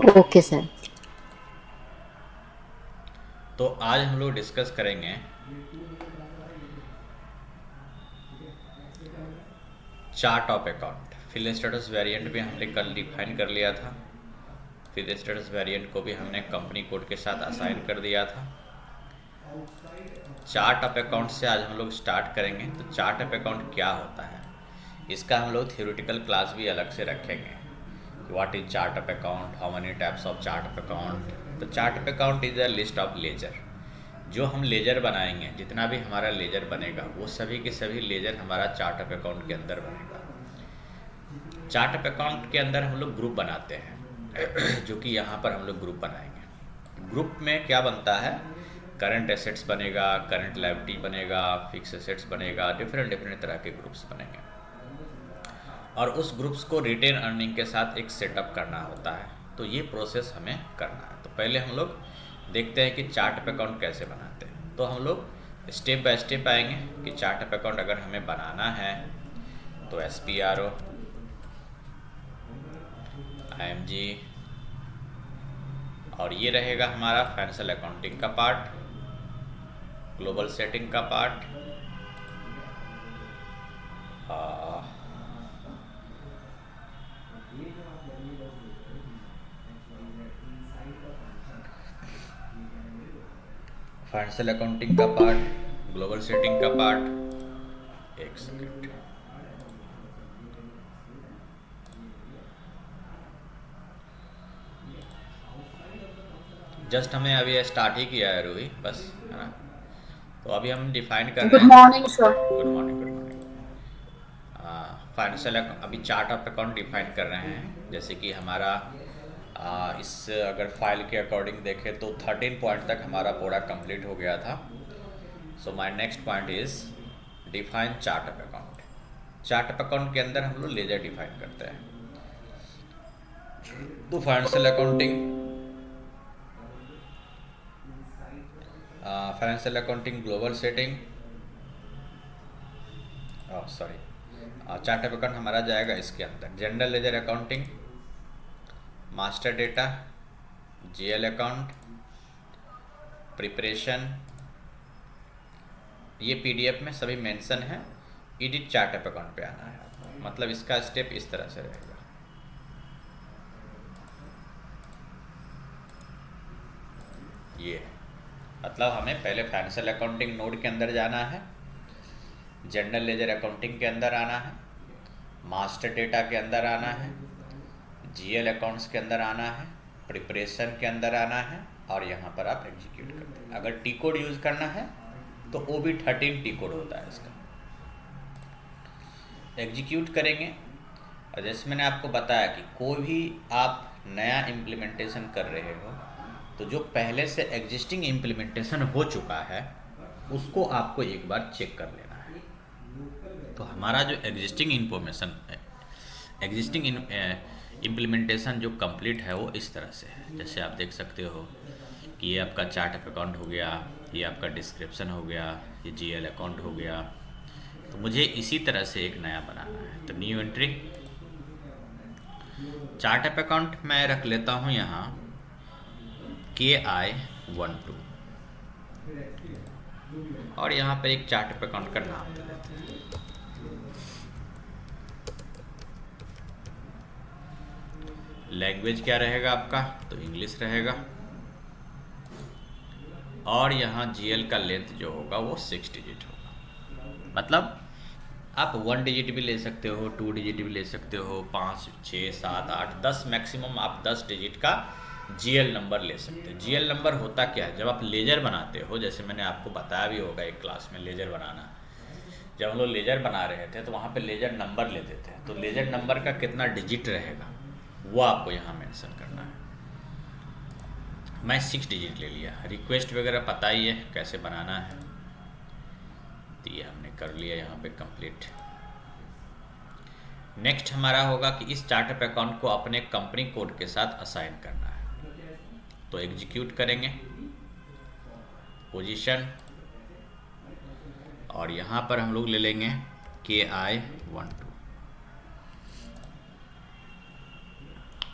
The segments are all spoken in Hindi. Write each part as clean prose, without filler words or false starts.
Okay sir. तो आज हम लोग डिस्कस करेंगे chart of account. Field status variant भी हमने कल डिफाइन कर लिया था। फिल स्टेटस वेरिएंट को भी हमने कंपनी कोड के साथ असाइन कर दिया था। चार्ट ऑफ अकाउंट से आज हम लोग स्टार्ट करेंगे। तो चार्ट ऑफ अकाउंट क्या होता है, इसका हम लोग थ्योरेटिकल क्लास भी अलग से रखेंगे। What is chart of account, how many types of chart of account. तो chart of account is a list of ledger. जो हम लेजर बनाएंगे, जितना भी हमारा लेजर बनेगा, वो सभी के सभी लेजर हमारा चार्ट ऑफ अकाउंट के अंदर बनेगा। चार्ट ऑफ अकाउंट के अंदर हम लोग ग्रुप बनाते हैं जो कि यहाँ पर हम लोग ग्रुप बनाएंगे। ग्रुप में क्या बनता है, करंट एसेट्स बनेगा, करंट लायबिलिटी बनेगा, फिक्स एसेट्स बनेगा, डिफरेंट डिफरेंट तरह के ग्रुप्स बनेंगे। और उस ग्रुप्स को रिटेन अर्निंग के साथ एक सेटअप करना होता है। तो ये प्रोसेस हमें करना है। तो पहले हम लोग देखते हैं कि चार्ट ऑफ अकाउंट कैसे बनाते हैं। तो हम लोग स्टेप बाय स्टेप आएंगे कि चार्ट ऑफ अकाउंट अगर हमें बनाना है तो S P R O, I M G, और ये रहेगा हमारा फाइनेंशियल अकाउंटिंग का पार्ट, ग्लोबल सेटिंग का पार्ट, फाइनेंशियल अकाउंटिंग का पार्ट, ग्लोबल सेटिंग का पार्ट। एक सेकेंड, जस्ट हमें अभी स्टार्ट ही किया है रूही, बस, है ना। तो अभी हम डिफाइन कर रहे गुड हैं। Morning sir. Good morning, good morning. Financial अभी चार्ट ऑफ अकाउंट डिफाइन कर रहे हैं। जैसे कि हमारा इस अगर फाइल के अकॉर्डिंग देखें तो 13 पॉइंट तक हमारा पूरा कंप्लीट हो गया था। So my next point is define chart of account. Chart of account के अंदर हम लोग लेजर डिफाइन करते हैं। तो financial accounting, financial accounting, global setting, sorry, chart of account हमारा जाएगा इसके अंदर general ledger accounting, master data, GL account, preparation. ये पीडीएफ में सभी मेंशन है। एडिट चार्ट ऑफ अकाउंट पे आना है आपको। मतलब इसका स्टेप इस तरह से रहेगा। ये है, मतलब हमें पहले फाइनेंशियल अकाउंटिंग नोड के अंदर जाना है, जनरल लेजर अकाउंटिंग के अंदर आना है, मास्टर डेटा के अंदर आना है, जीएल अकाउंट्स के अंदर आना है, प्रिपरेशन के अंदर आना है, और यहाँ पर आप एग्जीक्यूट करते हैं। अगर टी कोड यूज़ करना है तो ओ बी 13 टी कोड होता है इसका। एग्जीक्यूट करेंगे। और जैसे मैंने आपको बताया कि कोई भी आप नया इम्प्लीमेंटेशन कर रहे हो तो जो पहले से एग्जिस्टिंग इम्प्लीमेंटेशन हो चुका है उसको आपको एक बार चेक कर लेना है। तो हमारा जो एग्जिस्टिंग इंफॉर्मेशन है, एग्जिस्टिंग इम्प्लीमेंटेशन जो कंप्लीट है वो इस तरह से है। जैसे आप देख सकते हो कि ये आपका चार्ट ऑफ अकाउंट हो गया, ये आपका डिस्क्रिप्शन हो गया, ये जीएल अकाउंट हो गया। तो मुझे इसी तरह से एक नया बनाना है। तो new entry, chart of account मैं रख लेता हूँ यहाँ KI12, और यहाँ पर एक चार्ट ऑफ अकाउंट का नाम दे देते हैं। लैंग्वेज क्या रहेगा आपका, तो इंग्लिश रहेगा। और यहाँ जीएल का लेंथ जो होगा वो 6 डिजिट होगा। मतलब आप 1 डिजिट भी ले सकते हो, 2 डिजिट भी ले सकते हो, 5, 6, 7, 8, 10, मैक्सिमम आप 10 डिजिट का जीएल नंबर ले सकते हो। जीएल नंबर होता क्या है, जब आप लेजर बनाते हो, जैसे मैंने आपको बताया भी होगा एक क्लास में लेजर बनाना। जब हम लोग लेजर बना रहे थे तो वहाँ पे लेजर नंबर लेते थे। तो लेजर नंबर का कितना डिजिट रहेगा वो आपको यहाँ मेंशन करना है। मैं 6 डिजिट ले लिया। रिक्वेस्ट वगैरह पता ही है कैसे बनाना है, तो ये हमने कर लिया यहाँ पे कंप्लीट। नेक्स्ट हमारा होगा कि इस चार्ट ऑफ अकाउंट को अपने कंपनी कोड के साथ असाइन करना है। तो एग्जीक्यूट करेंगे, पोजीशन, और यहाँ पर हम लोग ले लेंगे KI12।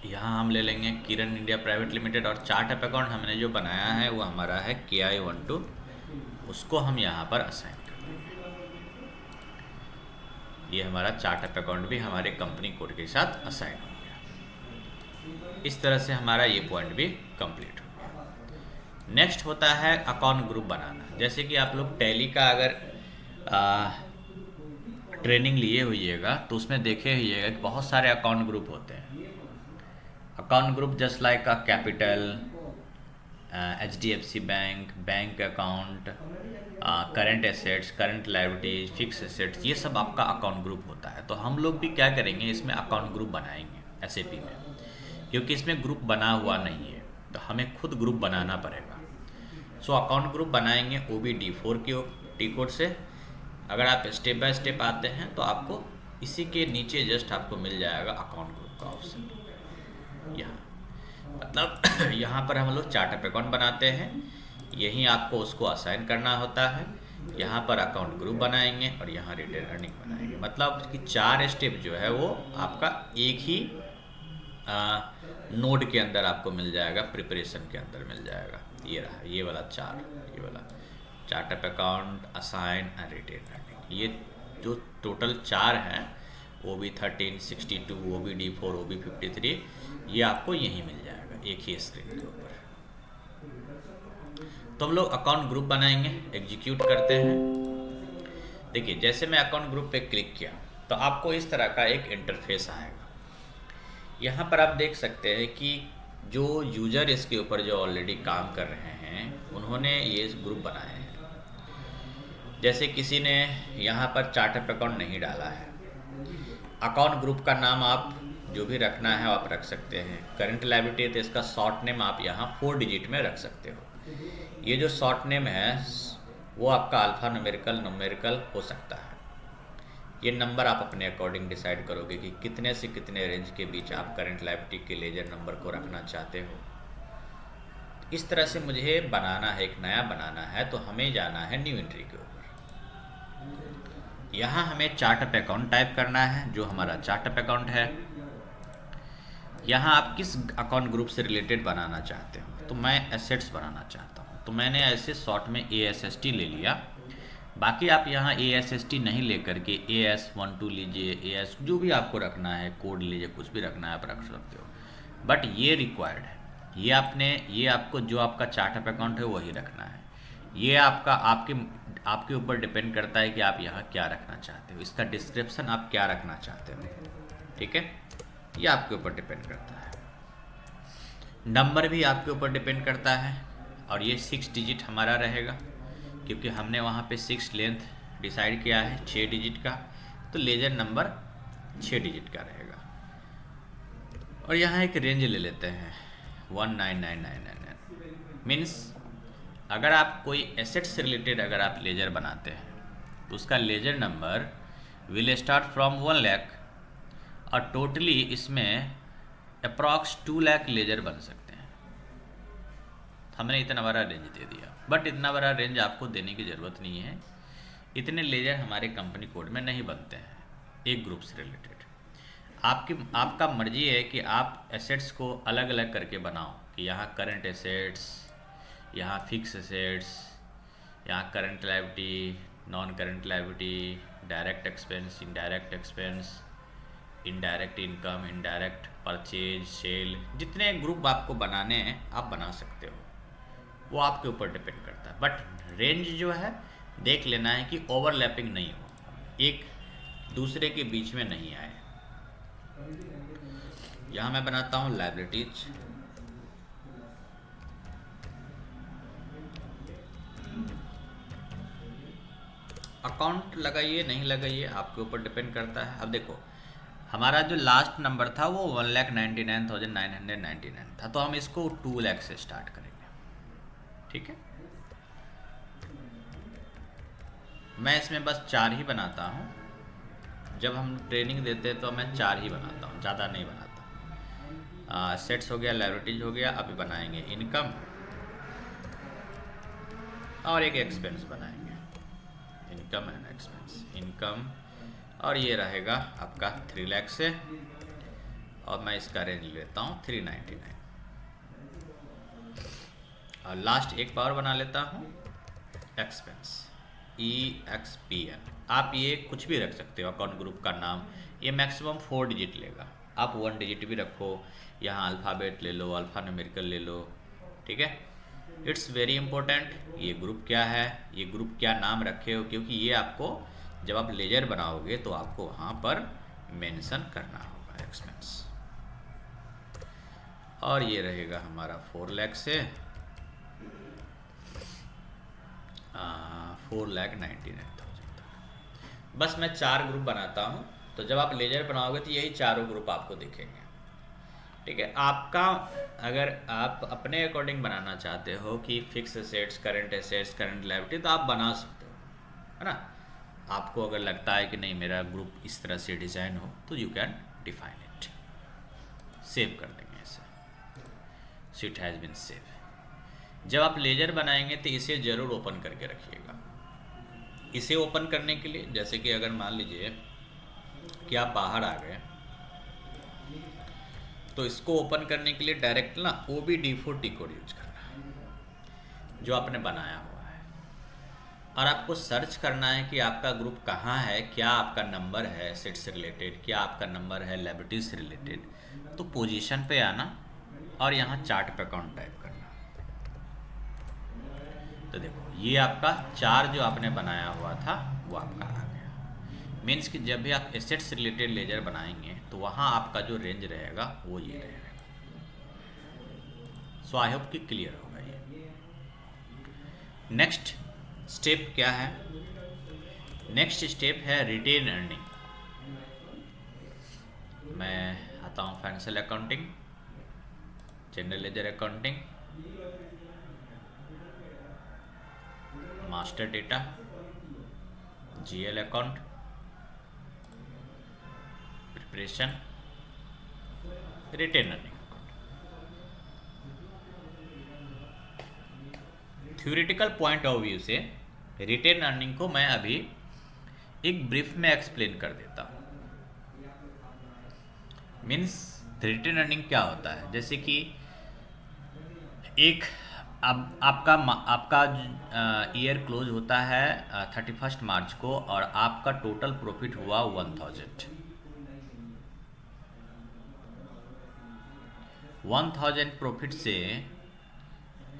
यहाँ हम ले लेंगे किरण इंडिया प्राइवेट लिमिटेड, और चार्ट ऑफ अकाउंट हमने जो बनाया है वो हमारा है KI12, उसको हम यहाँ पर असाइन कर देंगे। ये हमारा चार्ट ऑफ अकाउंट भी हमारे कंपनी कोड के साथ असाइन हो गया। इस तरह से हमारा ये पॉइंट भी कंप्लीट हो गया। नेक्स्ट होता है अकाउंट ग्रुप बनाना। जैसे कि आप लोग टैली का अगर ट्रेनिंग लिए हुईएगा तो उसमें देखे हुईएगा कि बहुत सारे अकाउंट ग्रुप होते हैं। Account group just like a capital, HDFC bank, bank account, current assets, current liabilities, fix assets, ये सब आपका अकाउंट ग्रुप होता है। तो हम लोग भी क्या करेंगे, इसमें अकाउंट ग्रुप बनाएंगे SAP में, क्योंकि इसमें ग्रुप बना हुआ नहीं है तो हमें खुद ग्रुप बनाना पड़ेगा। सो अकाउंट ग्रुप बनाएंगे OBD4 के टी कोड से। अगर आप स्टेप बाय स्टेप आते हैं तो आपको इसी के नीचे जस्ट आपको मिल जाएगा अकाउंट ग्रुप का ऑप्शन। यहाँ मतलब यहाँ पर हम लोग चार्ट ऑफ अकाउंट बनाते हैं, यहीं आपको उसको असाइन करना होता है। यहाँ पर अकाउंट ग्रुप बनाएंगे और यहाँ रिटेन अर्निंग बनाएंगे। मतलब कि 4 स्टेप जो है वो आपका एक ही नोड के अंदर आपको मिल जाएगा, प्रिपरेशन के अंदर मिल जाएगा। ये रहा, ये वाला chart of account, assign and retain earning. ये जो टोटल 4 हैं, OB13, 62, OBD4, OB53, ये आपको यहीं मिल जाएगा एक ही स्क्रीन के ऊपर। तो हम लोग अकाउंट ग्रुप बनाएंगे, एग्जीक्यूट करते हैं। देखिए जैसे मैं अकाउंट ग्रुप पे क्लिक किया तो आपको इस तरह का एक इंटरफेस आएगा। यहाँ पर आप देख सकते हैं कि जो यूज़र इसके ऊपर जो ऑलरेडी काम कर रहे हैं उन्होंने ये ग्रुप बनाए हैं। जैसे किसी ने यहाँ पर चार्ट ऑफ अकाउंट नहीं डाला है, अकाउंट ग्रुप का नाम आप जो भी रखना है आप रख सकते हैं। करंट लायबिलिटी है तो इसका शॉर्ट नेम आप यहाँ 4 डिजिट में रख सकते हो। ये जो शॉर्ट नेम है वो आपका अल्फ़ा न्यूमेरिकल हो सकता है। ये नंबर आप अपने अकॉर्डिंग डिसाइड करोगे कि कितने से कितने रेंज के बीच आप करंट लायबिलिटी के लेजर नंबर को रखना चाहते हो। इस तरह से मुझे बनाना है, एक नया बनाना है, तो हमें जाना है न्यू एंट्री के ऊपर। यहाँ हमें चार्ट ऑफ अकाउंट टाइप करना है, जो हमारा चार्ट ऑफ अकाउंट है। यहाँ आप किस अकाउंट ग्रुप से रिलेटेड बनाना चाहते हो, तो मैं एसेट्स बनाना चाहता हूँ, तो मैंने ऐसे शॉर्ट में ASST ले लिया। बाकी आप यहाँ ASST नहीं लेकर के AS12 लीजिए, AS जो भी आपको रखना है, कोड लीजिए, कुछ भी रखना है आप रख सकते हो। बट ये रिक्वायर्ड है, ये आपको जो आपका चार्ट ऑफ अकाउंट है वही रखना है। ये आपके ऊपर डिपेंड करता है कि आप यहाँ क्या रखना चाहते हो, इसका डिस्क्रिप्शन आप क्या रखना चाहते हो, ठीक है, ये आपके ऊपर डिपेंड करता है। नंबर भी आपके ऊपर डिपेंड करता है, और ये 6 डिजिट हमारा रहेगा, क्योंकि हमने वहाँ पे 6 लेंथ डिसाइड किया है 6 डिजिट का, तो लेजर नंबर 6 डिजिट का रहेगा। और यहाँ एक रेंज ले लेते हैं 199999, मीन्स अगर आप कोई एसेट से रिलेटेड अगर आप लेजर बनाते हैं तो उसका ledger number will start from 1 lakh, और टोटली इसमें अप्रॉक्स 2 लाख लेजर बन सकते हैं। हमने इतना बड़ा रेंज दे दिया, बट इतना बड़ा रेंज आपको देने की ज़रूरत नहीं है। इतने लेजर हमारे कंपनी कोड में नहीं बनते हैं एक ग्रुप से रिलेटेड। आपका मर्जी है कि आप एसेट्स को अलग अलग करके बनाओ, कि यहाँ करंट एसेट्स, यहाँ फिक्स एसेट्स, यहाँ current liability, non current liability, direct expense, indirect expense, indirect income, indirect purchase, sale, जितने ग्रुप आपको बनाने हैं आप बना सकते हो, वो आपके ऊपर डिपेंड करता है। बट रेंज जो है देख लेना है कि ओवरलैपिंग नहीं हो, एक दूसरे के बीच में नहीं आए। यहाँ मैं बनाता हूँ लायबिलिटीज, अकाउंट लगाइए नहीं लगाइए आपके ऊपर डिपेंड करता है। अब देखो हमारा जो लास्ट नंबर था वो 1,99,999 था, तो हम इसको 2 लाख से स्टार्ट करेंगे, ठीक है। मैं इसमें बस 4 ही बनाता हूँ, जब हम ट्रेनिंग देते हैं तो मैं 4 ही बनाता हूँ, ज़्यादा नहीं बनाता। सेट्स हो गया, लायबिलिटीज हो गया, अभी बनाएंगे इनकम और एक एक्सपेंस बनाएंगे, इनकम एंड एक्सपेंस, इनकम, और ये रहेगा आपका 3 लाख से, और मैं इसका रेंज लेता हूँ 399 और लास्ट एक पावर बना लेता हूँ एक्सपेंस EXPN। आप ये कुछ भी रख सकते हो, अकाउंट ग्रुप का नाम। ये मैक्सिमम 4 डिजिट लेगा, आप 1 डिजिट भी रखो, यहाँ अल्फ़ाबेट ले लो, अल्फ़ा न्यूमेरिकल ले लो, ठीक है। इट्स वेरी इंपॉर्टेंट ये ग्रुप क्या है, ये ग्रुप क्या नाम रखे हो, क्योंकि ये आपको जब आप लेजर बनाओगे तो आपको वहाँ पर मेंशन करना होगा एक्सपेंस। और ये रहेगा हमारा 4 लाख से 4,99,000 तक। बस मैं 4 ग्रुप बनाता हूँ, तो जब आप लेजर बनाओगे तो यही चारों ग्रुप आपको दिखेंगे, ठीक है। आपका अगर आप अपने अकॉर्डिंग बनाना चाहते हो कि fix assets, current assets, current liability, तो आप बना सकते हो, है ना। आपको अगर लगता है कि नहीं मेरा ग्रुप इस तरह से डिज़ाइन हो तो you can define it. Save कर देंगे इसे, so it has been save. जब आप लेजर बनाएंगे तो इसे ज़रूर ओपन करके रखिएगा। इसे ओपन करने के लिए, जैसे कि अगर मान लीजिए कि आप बाहर आ गए, तो इसको ओपन करने के लिए डायरेक्ट ना OBD4 कोड यूज करना है जो आपने बनाया हुआ है, और आपको सर्च करना है कि आपका ग्रुप कहाँ है, क्या आपका नंबर है एसेट से रिलेटेड, क्या आपका नंबर है लायबिलिटीज से रिलेटेड। तो पोजीशन पे आना और यहाँ चार्ट पे अकाउंट टाइप करना। तो देखो ये आपका 4 जो आपने बनाया हुआ था वो आपका आ गया। मीन्स कि जब भी आप एसेट से रिलेटेड लेजर बनाएंगे तो वहाँ आपका जो रेंज रहेगा वो ये रहेगा। सो आई होप कि क्लियर होगा ये। नेक्स्ट स्टेप क्या है? नेक्स्ट स्टेप है रिटेन अर्निंग। मैं आता हूँ financial accounting, general ledger accounting, master data, GL account, preparation, retain earning account. Theoretical point of view से रिटेन अर्निंग को मैं अभी एक ब्रीफ में एक्सप्लेन कर देता हूँ। मीन्स रिटेन अर्निंग क्या होता है, जैसे कि एक अब आपका ईयर क्लोज होता है 31 मार्च को, और आपका टोटल प्रॉफिट हुआ 1000 प्रॉफिट से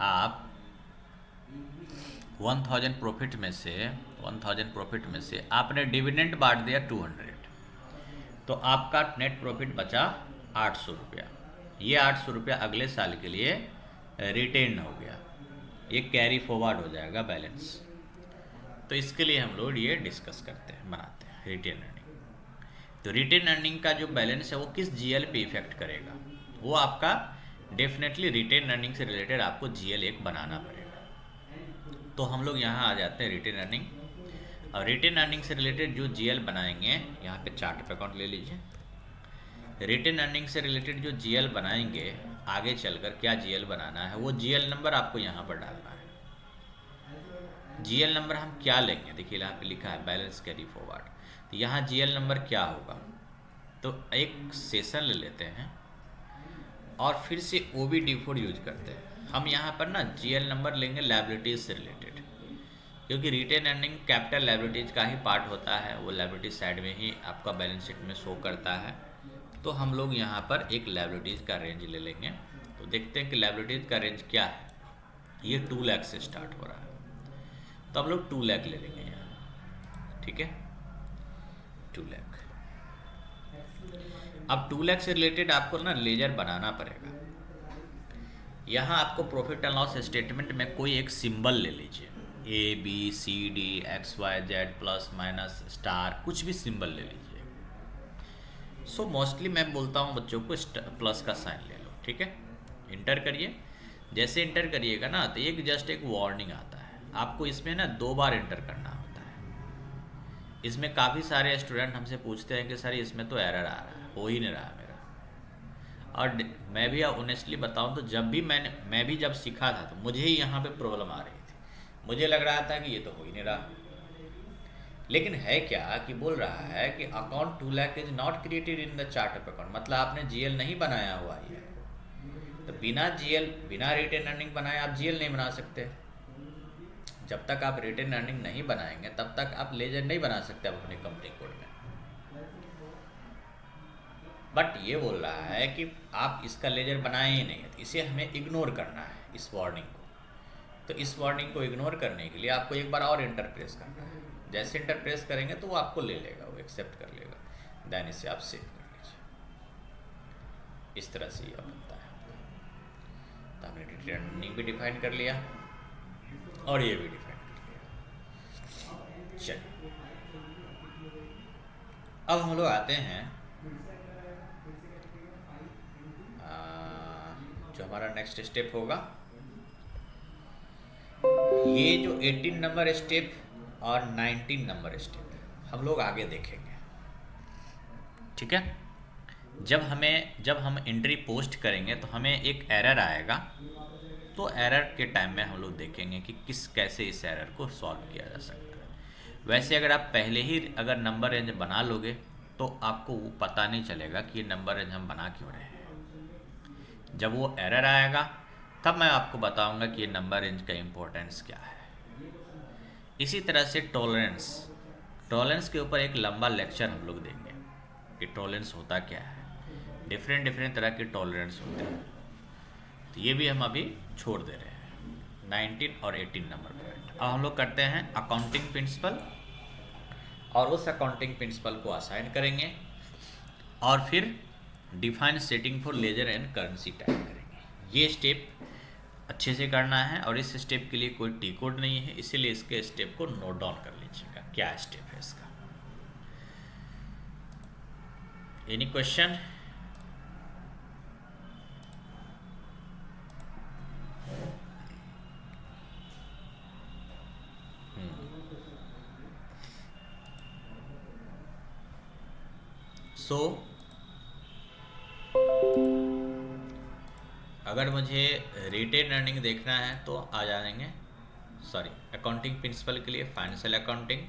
आप 1000 प्रॉफिट में से आपने डिविडेंड बांट दिया 200, तो आपका नेट प्रॉफिट बचा 800 रुपया। ये 800 रुपया अगले साल के लिए रिटेन हो गया, ये कैरी फॉरवर्ड हो जाएगा बैलेंस। तो इसके लिए हम लोग ये डिस्कस करते हैं, बनाते हैं रिटेन अर्निंग। तो रिटेन अर्निंग का जो बैलेंस है वो किस GL पे इफेक्ट करेगा, वो आपका डेफिनेटली रिटेन अर्निंग से रिलेटेड आपको GL एक बनाना पड़ेगा। तो हम लोग यहाँ आ जाते हैं रिटेन अर्निंग, और रिटेन अर्निंग से रिलेटेड जो GL बनाएंगे, यहाँ पे चार्ट पे अकाउंट ले लीजिए। रिटेन अर्निंग से रिलेटेड जो GL बनाएंगे, आगे चलकर क्या GL बनाना है, वो GL नंबर आपको यहाँ पर डालना है। GL नंबर हम क्या लेंगे, देखिए यहाँ पे लिखा है बैलेंस कैरी फॉरवर्ड, तो यहाँ GL नंबर क्या होगा, तो एक सेशन ले लेते हैं और फिर से OBD4 यूज करते हैं। हम यहाँ पर ना GL नंबर लेंगे लायबिलिटीज से रिलेटेड, क्योंकि रिटेन अर्निंग कैपिटल लायबिलिटीज का ही पार्ट होता है, वो लायबिलिटीज साइड में ही आपका बैलेंस शीट में शो करता है। तो हम लोग यहाँ पर एक लायबिलिटीज का रेंज ले लेंगे। तो देखते हैं कि लायबिलिटीज का रेंज क्या है। ये 2 लाख से स्टार्ट हो रहा है, तो हम लोग 2 लाख ले लेंगे यहाँ, ठीक है 2 लाख। अब 2 लाख से रिलेटेड आपको ना लेजर बनाना पड़ेगा। यहाँ आपको प्रॉफिट एंड लॉस स्टेटमेंट में कोई एक सिंबल ले लीजिए, ABCD XYZ plus minus star, कुछ भी सिंबल ले लीजिए। सो मोस्टली मैं बोलता हूँ बच्चों को प्लस का साइन ले लो, ठीक है। इंटर करिए, जैसे इंटर करिएगा ना तो एक जस्ट एक वार्निंग आता है आपको, इसमें ना 2 बार इंटर करना होता है। इसमें काफ़ी सारे स्टूडेंट हमसे पूछते हैं कि सर इसमें तो एरर आ रहा है, हो ही नहीं रहा मेरा। और मैं भी ऑनेस्टली बताऊं तो जब भी मैं भी जब सीखा था तो मुझे ही यहाँ पे प्रॉब्लम आ रही थी, मुझे लग रहा था कि ये तो हो ही नहीं रहा। लेकिन है क्या कि बोल रहा है कि account 2 lakh is not created in the chart of account, मतलब आपने जीएल नहीं बनाया हुआ है। तो बिना जीएल, बिना रिटेन अर्निंग बनाए आप जीएल नहीं बना सकते। जब तक आप रिटेन अर्निंग नहीं बनाएंगे तब तक आप लेजर नहीं बना सकते आप अपनी कंपनी कोड में। बट ये बोल रहा है कि आप इसका लेजर बनाए ही नहीं है, तो इसे हमें इग्नोर करना है, इस वार्निंग को। तो इस वार्निंग को इग्नोर करने के लिए आपको एक बार और इंटर प्रेस करना है। जैसे इंटर प्रेस करेंगे तो वो आपको ले लेगा, वो एक्सेप्ट कर लेगा, देन इसे आप सेव कर लीजिए। इस तरह से यह बनता है। तो हमने रिटेन अर्निंग भी डिफाइन कर लिया और ये भी डिफाइन कर लिया। चलिए अब हम लोग आते हैं जो हमारा नेक्स्ट स्टेप होगा, ये जो 18 नंबर स्टेप और 19 नंबर स्टेप हम लोग आगे देखेंगे। ठीक है, जब हम एंट्री पोस्ट करेंगे तो हमें एक एरर आएगा, तो एरर के टाइम में हम लोग देखेंगे कि कैसे इस एरर को सॉल्व किया जा सकता है। वैसे अगर आप पहले ही अगर नंबर रेंज बना लोगे तो आपको वो पता नहीं चलेगा कि ये नंबर रेंज हम बना क्यों रहे हैं। जब वो एरर आएगा तब मैं आपको बताऊंगा कि ये नंबर रेंज का इम्पोर्टेंस क्या है। इसी तरह से टॉलरेंस के ऊपर एक लंबा लेक्चर हम लोग देंगे कि टॉलरेंस होता क्या है, डिफरेंट तरह के टॉलरेंस होते हैं। तो ये भी हम अभी छोड़ दे रहे हैं 19 और 18 नंबर पॉइंट। अब हम लोग करते हैं अकाउंटिंग प्रिंसिपल, और उस अकाउंटिंग प्रिंसिपल को असाइन करेंगे और फिर define setting for ledger and currency type करेंगे। ये स्टेप अच्छे से करना है और इस स्टेप के लिए कोई टी कोड नहीं है, इसीलिए इसके स्टेप को नोट डाउन कर लीजिएगा क्या स्टेप है इसका। Any question? अगर मुझे रिटेन अर्निंग देखना है तो आ जाएंगे, सॉरी, अकाउंटिंग प्रिंसिपल के लिए financial accounting,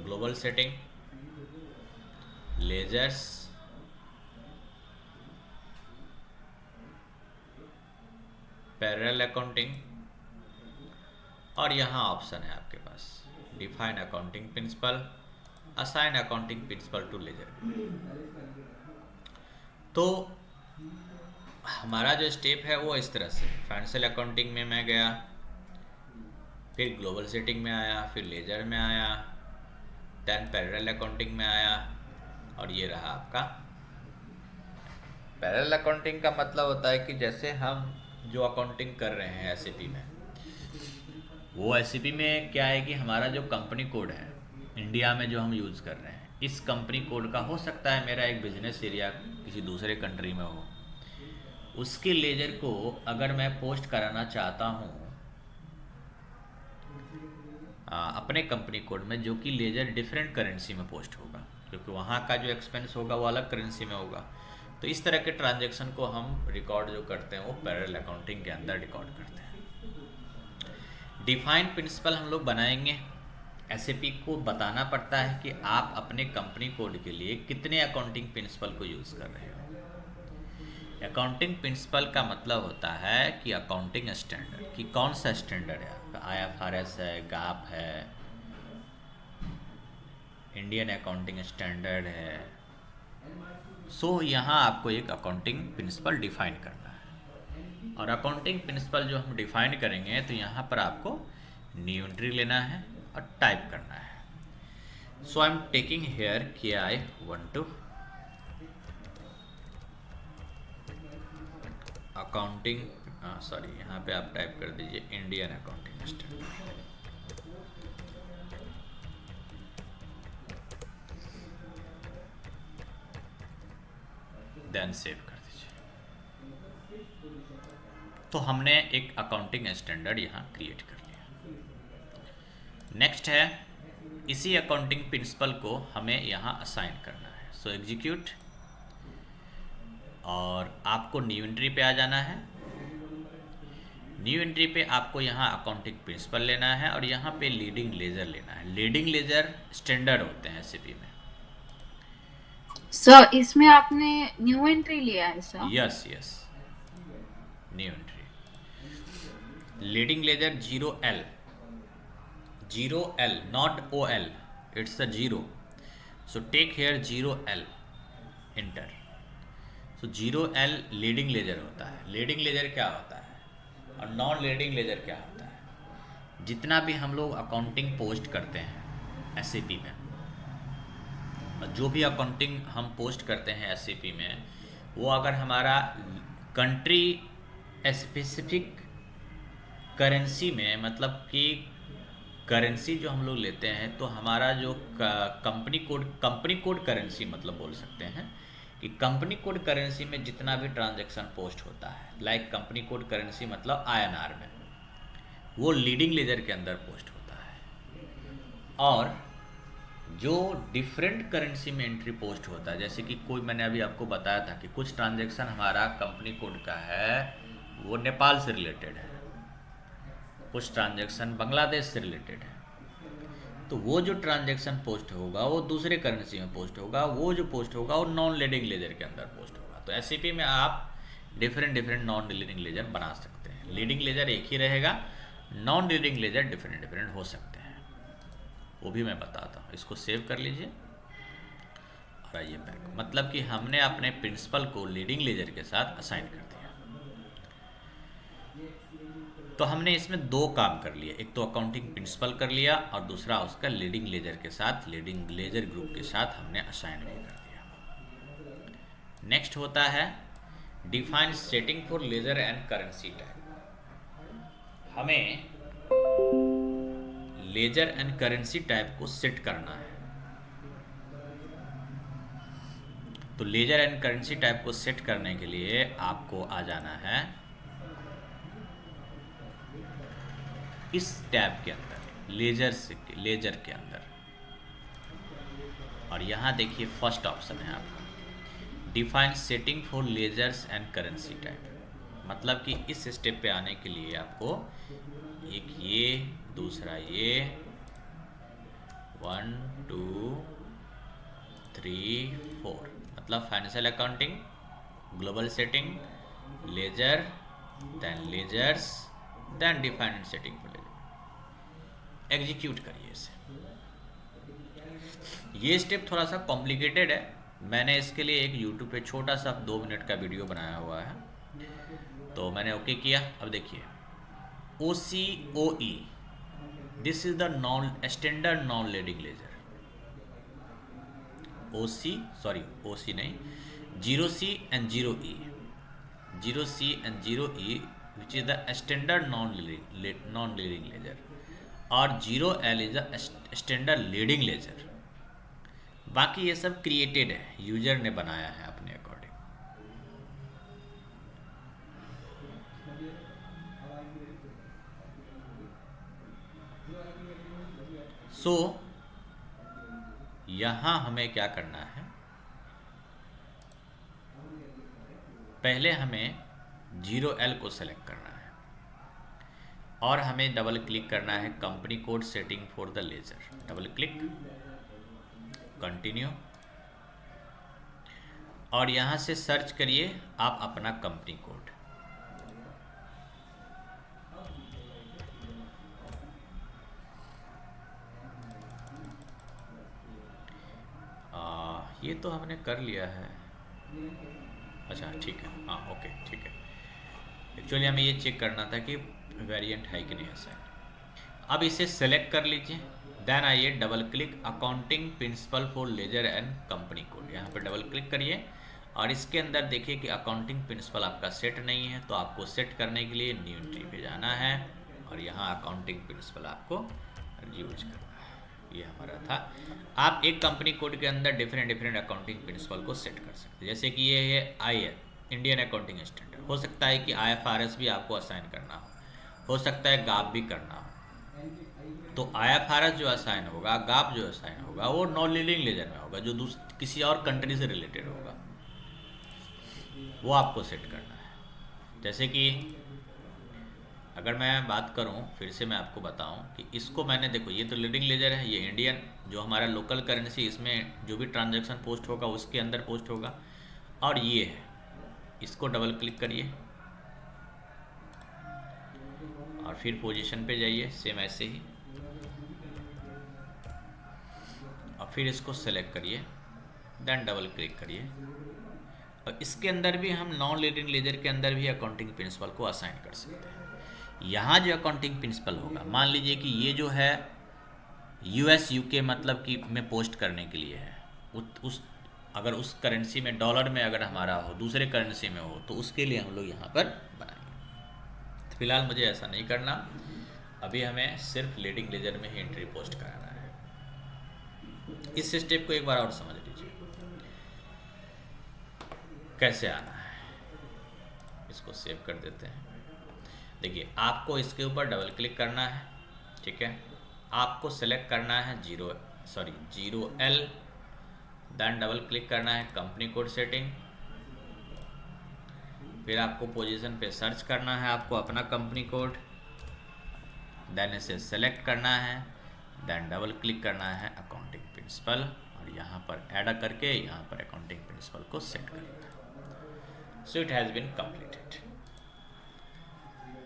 global setting, ledgers, parallel accounting, और यहाँ ऑप्शन है आपके पास define accounting principle, assign accounting principle to ledger. तो हमारा जो स्टेप है वो इस तरह से, फाइनेंशियल अकाउंटिंग में मैं गया, फिर ग्लोबल सेटिंग में आया, फिर लेजर में आया, देन पैरेलल अकाउंटिंग में आया, और ये रहा आपका। पैरेलल अकाउंटिंग का मतलब होता है कि जैसे हम जो अकाउंटिंग कर रहे हैं एसएपी में, वो एसएपी में क्या है कि हमारा जो कंपनी कोड है इंडिया में जो हम यूज़ कर रहे हैं, इस कंपनी कोड का हो सकता है मेरा एक बिजनेस एरिया किसी दूसरे कंट्री में हो, उसके लेजर को अगर मैं पोस्ट कराना चाहता हूँ अपने कंपनी कोड में, जो कि लेजर डिफरेंट करेंसी में पोस्ट होगा, क्योंकि वहाँ का जो एक्सपेंस होगा वो अलग करेंसी में होगा। तो इस तरह के ट्रांजैक्शन को हम रिकॉर्ड जो करते हैं वो पैरेलल अकाउंटिंग के अंदर रिकॉर्ड करते हैं। डिफाइन प्रिंसिपल हम लोग बनाएंगे, एसएपी को बताना पड़ता है कि आप अपने कंपनी कोड के लिए कितने अकाउंटिंग प्रिंसिपल को यूज़ कर रहे हो। अकाउंटिंग प्रिंसिपल का मतलब होता है कि अकाउंटिंग स्टैंडर्ड, कि कौन सा स्टैंडर्ड है आपका, आईएफआरएस है, GAAP है, इंडियन अकाउंटिंग स्टैंडर्ड है। सो यहाँ आपको एक अकाउंटिंग प्रिंसिपल डिफाइन करना है, और अकाउंटिंग प्रिंसिपल जो हम डिफाइन करेंगे तो यहाँ पर आपको न्यू एंट्री लेना है और टाइप करना है। So I am taking here कि I want to accounting, sorry, यहाँ पे आप टाइप कर दीजिए Indian accounting standard, then save कर दीजिए। तो हमने एक अकाउंटिंग स्टैंडर्ड यहाँ क्रिएट कर लिया। नेक्स्ट है, इसी अकाउंटिंग प्रिंसिपल को हमें यहाँ असाइन करना है। सो एग्जीक्यूट, और आपको न्यू एंट्री पे आ जाना है। न्यू एंट्री पे आपको यहाँ अकाउंटिंग प्रिंसिपल लेना है और यहाँ पे लीडिंग लेजर लेना है। लीडिंग लेजर स्टैंडर्ड होते हैं एसएपी में। सर इसमें आपने न्यू एंट्री लिया है sir? Yes yes, new entry. Leading ledger 0L, 0L, not OL, it's a 0. So take here 0L, enter. So 0L leading ledger होता है। लीडिंग लेजर क्या होता है और नॉन लीडिंग लेजर क्या होता है? जितना भी हम लोग अकाउंटिंग पोस्ट करते हैं एसएपी में, जो भी अकाउंटिंग हम पोस्ट करते हैं एसएपी में, वो अगर हमारा कंट्री स्पेसिफिक करेंसी में, मतलब कि करेंसी जो हम लोग लेते हैं, तो हमारा जो कंपनी कोड करेंसी मतलब बोल सकते हैं कि कंपनी कोड करेंसी में जितना भी ट्रांजैक्शन पोस्ट होता है, लाइक कंपनी कोड करेंसी मतलब आईएनआर में, वो लीडिंग लेजर के अंदर पोस्ट होता है। और जो डिफरेंट करेंसी में एंट्री पोस्ट होता है, जैसे कि कोई, मैंने अभी आपको बताया था कि कुछ ट्रांजैक्शन हमारा कंपनी कोड का है, वो नेपाल से रिलेटेड है, कुछ ट्रांजैक्शन बांग्लादेश से रिलेटेड है, तो वो जो ट्रांजैक्शन पोस्ट होगा वो दूसरे करेंसी में पोस्ट होगा, वो जो पोस्ट होगा वो नॉन लीडिंग लेजर के अंदर पोस्ट होगा। तो एसएपी में आप डिफरेंट नॉन लीडिंग लेजर बना सकते हैं। लीडिंग लेजर एक ही रहेगा, नॉन लीडिंग लेजर डिफरेंट हो सकते हैं, वो भी मैं बताता हूँ। इसको सेव कर लीजिए और आइए बैक। मतलब कि हमने अपने प्रिंसिपल को लीडिंग लेजर के साथ असाइन कर दिया। तो हमने इसमें दो काम कर लिए, एक तो अकाउंटिंग प्रिंसिपल कर लिया और दूसरा उसका लीडिंग लेजर के साथ, लीडिंग लेजर ग्रुप के साथ हमने असाइन भी कर दिया। नेक्स्ट होता है define setting for ledger and currency type. हमें लेजर एंड करेंसी टाइप को सेट करना है। तो लेजर एंड करेंसी टाइप को सेट करने के लिए आपको आ जाना है इस टैब के अंदर, लेजर के अंदर, और यहाँ देखिए फर्स्ट ऑप्शन है आपका define setting for ledgers and currency type. मतलब कि इस स्टेप पे आने के लिए आपको एक ये, दूसरा ये, 1 2 3 4, मतलब financial accounting, global setting, ledger, then ledgers, then define setting for ledger. Execute करिए इसे। ये स्टेप थोड़ा सा कॉम्प्लिकेटेड है, मैंने इसके लिए एक यूट्यूब पे छोटा सा 2 मिनट का वीडियो बनाया हुआ है, तो मैंने ओके किया। अब देखिए OCOE, this is the non standard non leading ledger. OC नहीं, 0C and 0E, 0C and 0E which is the standard non-leading ledger, और 0L is the standard leading ledger. बाकी ये सब क्रिएटेड है, यूजर ने बनाया है अपने अकॉर्डिंग। सो यहाँ हमें क्या करना है, पहले हमें 0L को सेलेक्ट करना है और हमें डबल क्लिक करना है company code setting for the ledger. Double click, continue, और यहाँ से सर्च करिए आप अपना कंपनी कोड। ये तो हमने कर लिया है, अच्छा ठीक है, हाँ ओके ठीक है। एक्चुअली हमें ये चेक करना था कि वेरिएंट है कि नहीं असाइन। अब इसे सेलेक्ट कर लीजिए, देन आइए double click accounting principle for ledger and company code, यहाँ पे डबल क्लिक करिए और इसके अंदर देखिए कि अकाउंटिंग प्रिंसिपल आपका सेट नहीं है, तो आपको सेट करने के लिए न्यू एंट्री पे जाना है और यहाँ अकाउंटिंग प्रिंसिपल आपको यूज करना है। ये हमारा था। आप एक कंपनी कोड के अंदर डिफरेंट अकाउंटिंग प्रिंसिपल को सेट कर सकते हैं, जैसे कि ये है इंडियन अकाउंटिंग स्टैंडर्ड, हो सकता है कि IFRS भी आपको असाइन करना हो सकता है GAAP भी करना हो। तो IFRS जो असाइन होगा, GAAP जो असाइन होगा, वो नॉन लीडिंग लेजर में होगा, जो किसी और कंट्री से रिलेटेड होगा, वो आपको सेट करना है। जैसे कि अगर मैं बात करूं, फिर से मैं आपको बताऊं कि इसको मैंने, देखो ये तो लीडिंग लेजर है, ये इंडियन जो हमारा लोकल करेंसी, इसमें जो भी ट्रांजैक्शन पोस्ट होगा उसके अंदर पोस्ट होगा, और ये है, इसको डबल क्लिक करिए और फिर पोजीशन पे जाइए, सेम ऐसे ही, और फिर इसको सेलेक्ट करिए, देन डबल क्लिक करिए, और इसके अंदर भी हम नॉन लीडिंग लेजर के अंदर भी अकाउंटिंग प्रिंसिपल को असाइन कर सकते हैं। यहाँ जो अकाउंटिंग प्रिंसिपल होगा, मान लीजिए कि ये जो है यूएस यूके मतलब कि में पोस्ट करने के लिए है, उस अगर उस करेंसी में, डॉलर में अगर हमारा हो, दूसरे करेंसी में हो, तो उसके लिए हम लोग यहाँ पर बनाएंगे। फिलहाल मुझे ऐसा नहीं करना, अभी हमें सिर्फ लीडिंग लेजर में ही एंट्री पोस्ट कराना है। इस स्टेप को एक बार और समझ लीजिए कैसे आना है। इसको सेव कर देते हैं। देखिए, आपको इसके ऊपर डबल क्लिक करना है, ठीक है। आपको सेलेक्ट करना है 0L, देन डबल क्लिक करना है कंपनी कोड सेटिंग, फिर आपको पोजीशन पे सर्च करना है आपको अपना कंपनी कोड, देन इसे सेलेक्ट करना है, देन डबल क्लिक करना है अकाउंटिंग प्रिंसिपल, और यहाँ पर ऐड करके यहाँ पर अकाउंटिंग प्रिंसिपल को सेट करना है। So it has been completed.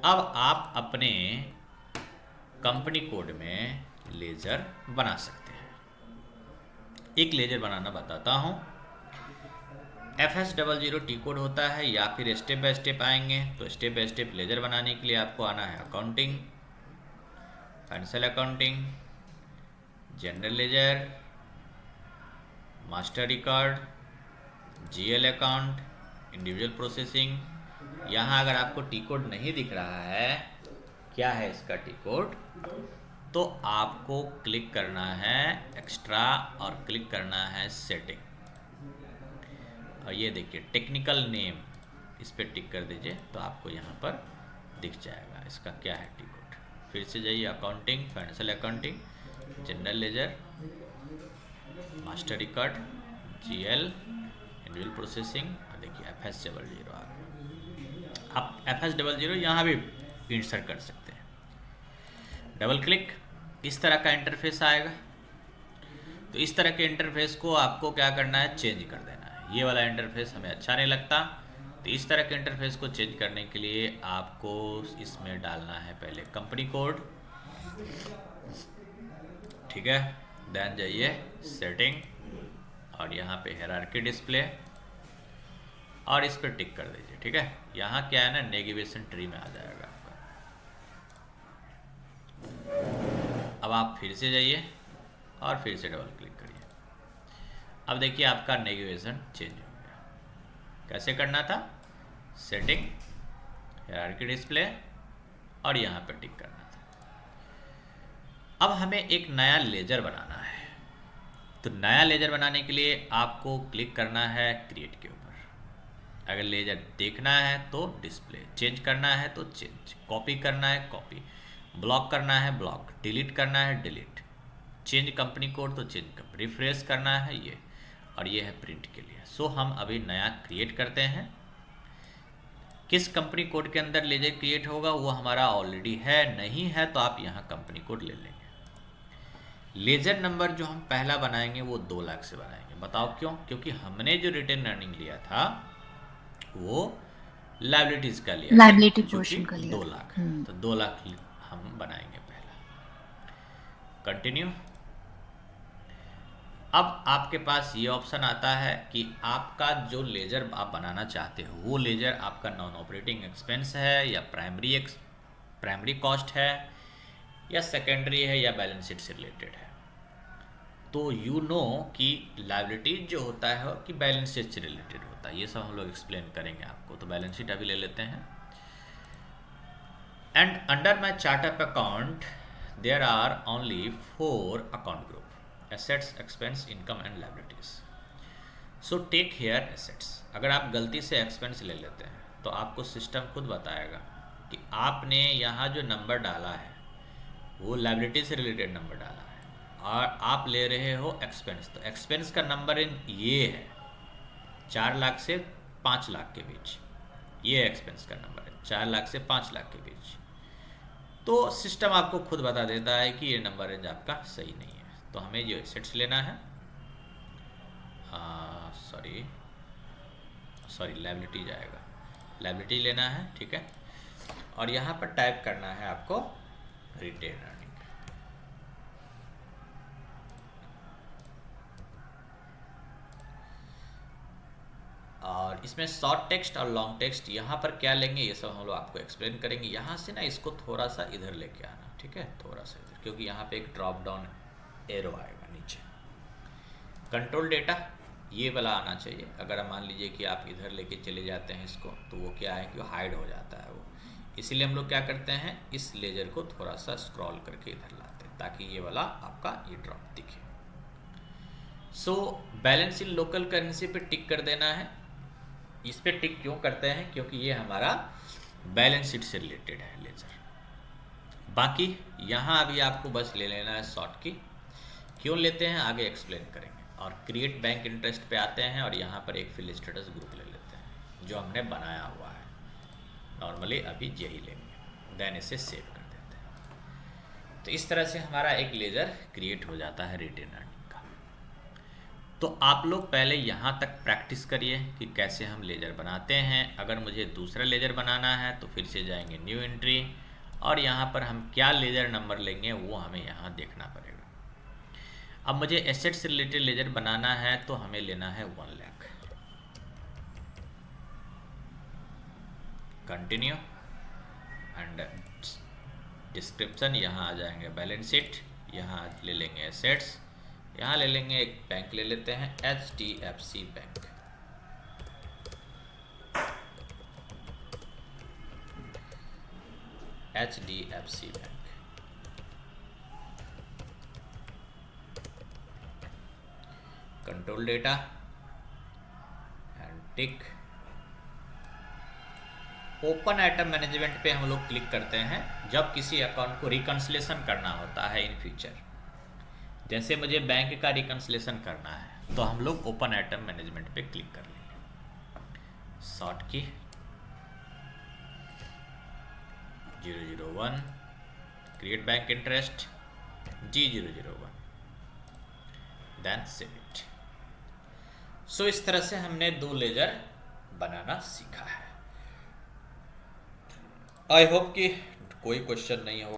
अब आप अपने कंपनी कोड में लेजर बना सकते हैं। एक लेजर बनाना बताता हूँ। FS00 टी कोड होता है, या फिर स्टेप बाय स्टेप आएंगे। तो स्टेप बाय स्टेप लेजर बनाने के लिए आपको आना है accounting, financial accounting, general laser, master record, GL account, individual processing. यहाँ अगर आपको टी कोड नहीं दिख रहा है, क्या है इसका टी कोड, तो आपको क्लिक करना है एक्स्ट्रा और क्लिक करना है सेटिंग, और ये देखिए टेक्निकल नेम, इस पर टिक कर दीजिए तो आपको यहाँ पर दिख जाएगा इसका क्या है टी कोड। फिर से जाइए accounting, financial accounting, general laser, master record, GL, individual processing, और देखिए FS00 आ गया। आप FS00 यहाँ भी इंसर्ट कर सकते हैं। डबल क्लिक, इस तरह का इंटरफेस आएगा। तो इस तरह के इंटरफेस को आपको क्या करना है, चेंज कर देना है। ये वाला इंटरफेस हमें अच्छा नहीं लगता, तो इस तरह के इंटरफेस को चेंज करने के लिए आपको इसमें डालना है पहले कंपनी कोड, ठीक है। देन जाइए सेटिंग, और यहाँ पे हायरार्की डिस्प्ले, और इस पर टिक कर दीजिए, ठीक है। यहाँ क्या है ना, नेविगेशन ट्री में आ जाएगा आपका। अब आप फिर से जाइए और फिर से डबल क्लिक करिए। अब देखिए आपका नेविगेशन चेंज हो गया। कैसे करना था, सेटिंग, हायरार्की डिस्प्ले, और यहाँ पर टिक करना था। अब हमें एक नया लेजर बनाना है। तो नया लेजर बनाने के लिए आपको क्लिक करना है क्रिएट के ऊपर। अगर लेजर देखना है तो डिस्प्ले, चेंज करना है तो चेंज, कॉपी करना है कॉपी, ब्लॉक करना है ब्लॉक, डिलीट करना है डिलीट, चेंज कंपनी कोड तो चेंज कर, रिफ्रेश करना है ये, और ये है प्रिंट के लिए। सो हम अभी नया क्रिएट करते हैं। किस कंपनी कोड के अंदर लेजर क्रिएट होगा वो हमारा ऑलरेडी है, नहीं है तो आप यहाँ कंपनी कोड ले लेंगे। लेजर नंबर जो हम पहला बनाएंगे वो 2 लाख से बनाएंगे। बताओ क्यों? क्योंकि हमने जो रिटर्न अर्निंग लिया था वो लायबिलिटीज का लिया, लायबिलिटी पोर्शन का लिया 2 लाख, तो 2 लाख हम बनाएंगे पहला। कंटिन्यू। अब आपके पास ये ऑप्शन आता है कि आपका जो लेजर आप बनाना चाहते हो वो लेजर आपका नॉन ऑपरेटिंग एक्सपेंस है, या प्राइमरी कॉस्ट है, या सेकेंडरी है, या बैलेंस शीट से रिलेटेड है। तो यू नो कि लायबिलिटीज जो होता है कि बैलेंस शीट से रिलेटेड होता है। ये सब हम लोग एक्सप्लेन करेंगे आपको। तो बैलेंस शीट अभी ले लेते हैं। And under my chart of account there are only 4 account group: assets, expense, income and liabilities. So take here assets. अगर आप गलती से एक्सपेंस ले लेते हैं तो आपको सिस्टम खुद बताएगा कि आपने यहाँ जो नंबर डाला है वो लायबिलिटी से रिलेटेड नंबर डाला है, और आप ले रहे हो एक्सपेंस। तो एक्सपेंस का नंबर इन ये है 4 लाख से 5 लाख के बीच, ये एक्सपेंस का नंबर है 4 लाख से 5 लाख के बीच। तो सिस्टम आपको खुद बता देता है कि ये नंबर रेंज आपका सही नहीं है। तो हमें जो एसेट्स लेना है, सॉरी लायबिलिटी जाएगा, लायबिलिटी लेना है, ठीक है। और यहाँ पर टाइप करना है आपको रिटेन अर्निंग। और इसमें शॉर्ट टेक्स्ट और लॉन्ग टेक्स्ट यहाँ पर क्या लेंगे ये सब हम लोग आपको एक्सप्लेन करेंगे। यहाँ से ना इसको थोड़ा सा इधर लेके आना, ठीक है, थोड़ा सा इधर, क्योंकि यहाँ पे एक ड्रॉप डाउन एरो आएगा नीचे। कंट्रोल डेटा ये वाला आना चाहिए। अगर हम मान लीजिए कि आप इधर लेके चले जाते हैं इसको, तो वो क्या है कि वो हाइड हो जाता है वो। इसीलिए हम लोग क्या करते हैं, इस लेजर को थोड़ा सा स्क्रॉल करके इधर लाते हैं ताकि ये वाला आपका ये ड्रॉप दिखे। सो बैलेंस इन लोकल करेंसी पे टिक कर देना है। इस पे टिक क्यों करते हैं, क्योंकि ये हमारा बैलेंस शीट से रिलेटेड है लेजर। बाकी यहाँ अभी आपको बस ले लेना है शॉर्ट की। क्यों लेते हैं आगे एक्सप्लेन करेंगे। और क्रिएट बैंक इंटरेस्ट पे आते हैं और यहाँ पर एक फिल स्टेटस ग्रुप ले लेते हैं जो हमने बनाया हुआ है। नॉर्मली अभी यही लेंगे, देन इसे सेव कर देते हैं। तो इस तरह से हमारा एक लेजर क्रिएट हो जाता है रिटेन अर्निंग का। तो आप लोग पहले यहाँ तक प्रैक्टिस करिए कि कैसे हम लेजर बनाते हैं। अगर मुझे दूसरा लेजर बनाना है तो फिर से जाएंगे न्यू एंट्री, और यहाँ पर हम क्या लेजर नंबर लेंगे वो हमें यहाँ देखना पड़ेगा। अब मुझे एसेट से रिलेटेड लेजर बनाना है तो हमें लेना है 1 लाख। कंटिन्यू एंड डिस्क्रिप्शन, यहाँ आ जाएंगे बैलेंस शीट, यहाँ ले लेंगे एसेट्स, यहाँ ले लेंगे एक बैंक ले लेते हैं HDFC bank. HDFC bank. Control data and tick. Open item management पे हम लोग क्लिक करते हैं जब किसी अकाउंट को रिकंसिलेशन करना होता है इन फ्यूचर। जैसे मुझे बैंक का रिकंसिलेशन करना है तो हम लोग ओपन आइटम मैनेजमेंट पे क्लिक कर लेंगे। Short key 001, create bank interest G001, then save it. So इस तरह से हमने 2 लेजर बनाना सीखा है। आई होप कि कोई क्वेश्चन नहीं हो।